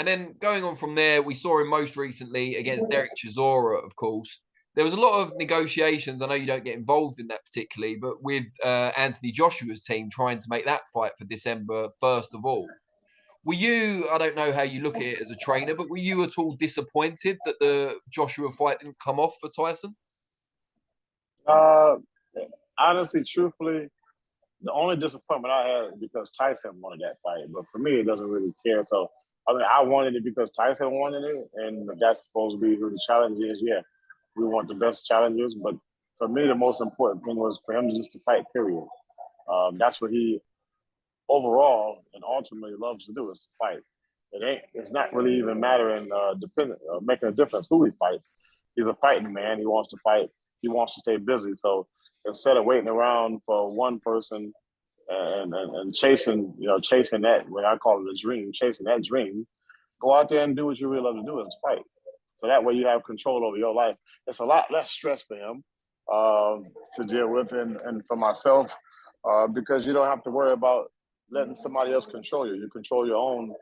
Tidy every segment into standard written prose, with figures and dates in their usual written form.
And then going on from there, we saw him most recently against Dereck Chisora, of course. There was a lot of negotiations. I know you don't get involved in that particularly, but with Anthony Joshua's team trying to make that fight for December, first of all. Were you, I don't know how you look at it as a trainer, but were you at all disappointed that the Joshua fight didn't come off for Tyson? Honestly, truthfully, the only disappointment I had is because Tyson wanted that fight. But for me, it doesn't really care. So, I mean, I wanted it because Tyson wanted it, and that's supposed to be who the challenge is. Yeah, we want the best challengers. But for me, the most important thing was for him just to fight, period. That's what he overall and ultimately loves to do, is to fight. It's not really even mattering, making a difference who he fights. He's a fighting man. He wants to fight. He wants to stay busy. So instead of waiting around for one person and chasing that, what I call it a dream, chasing that dream, go out there and do what you really love to do, is fight. So that way you have control over your life. It's a lot less stress for him to deal with, and for myself, because you don't have to worry about letting somebody else control you. You control your own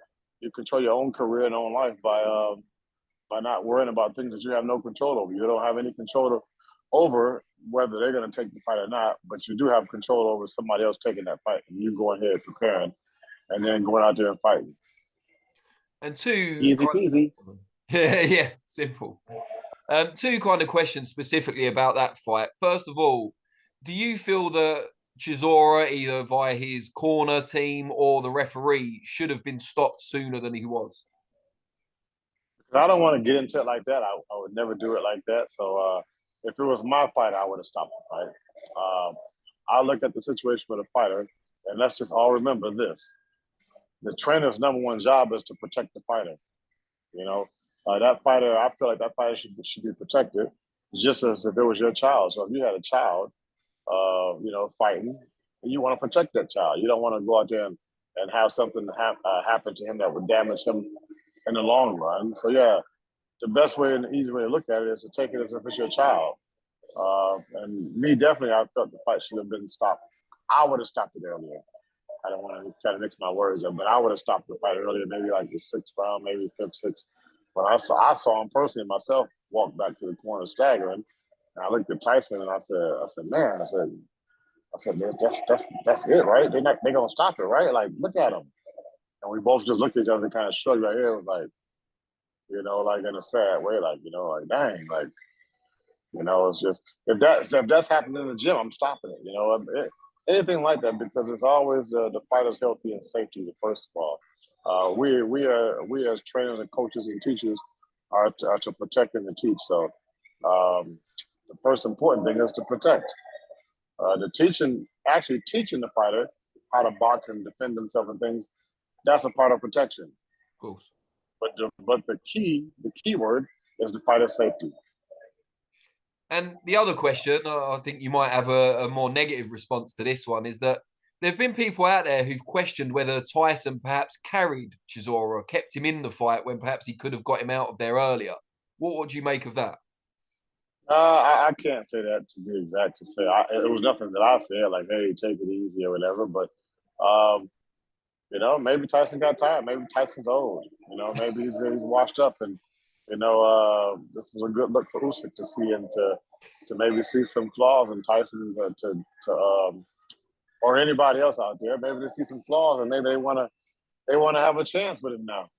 career and own life by not worrying about things that you have no control over. You don't have any control over whether they're going to take the fight or not, but you do have control over somebody else taking that fight, and you going ahead preparing and then going out there and fighting. And two, easy peasy. Yeah, simple. Two kind of questions specifically about that fight. First of all, do you feel that Chisora, either via his corner team or the referee, should have been stopped sooner than he was? I don't want to get into it like that. I would never do it like that. So if it was my fight, I would have stopped the fight. I look at the situation with a fighter, and let's just all remember this. The trainer's number one job is to protect the fighter. You know, that fighter, I feel like that fighter should be protected just as if it was your child. So if you had a child, fighting, and you want to protect that child. You don't want to go out there and have something happen to him that would damage him in the long run. So yeah, the best way and the easy way to look at it is to take it as if it's your child. And me, definitely, I felt the fight should have been stopped. I would have stopped it earlier. I don't want to kind of mix my words up, but I would have stopped the fight earlier, maybe like the sixth round, maybe fifth, sixth. But I saw him personally myself walk back to the corner staggering. And I looked at Tyson and I said, man, man, that's it, right? They're gonna stop it, right? Like, look at him. And we both just looked at each other and kind of shrugged right here, like, like in a sad way, like, like dang, like, it's just if that's happening in the gym, I'm stopping it. Anything like that, because it's always the fighter's healthy and safety first of all. We as trainers and coaches and teachers are to protect and to teach. So the first important thing is to protect. Actually teaching the fighter how to box and defend themselves and things, that's a part of protection. Of course. But the key word is the fighter's safety. And the other question, I think you might have a more negative response to this one, is that there have been people out there who've questioned whether Tyson perhaps carried Chisora, kept him in the fight when perhaps he could have got him out of there earlier. What do you make of that? I can't say that to be exact. To say it was nothing that I said, like, "Hey, take it easy" or whatever. But maybe Tyson got tired. Maybe Tyson's old. Maybe he's washed up, and this was a good look for Usyk to see and to maybe see some flaws in Tyson or anybody else out there. Maybe they see some flaws and maybe they want to have a chance with him now.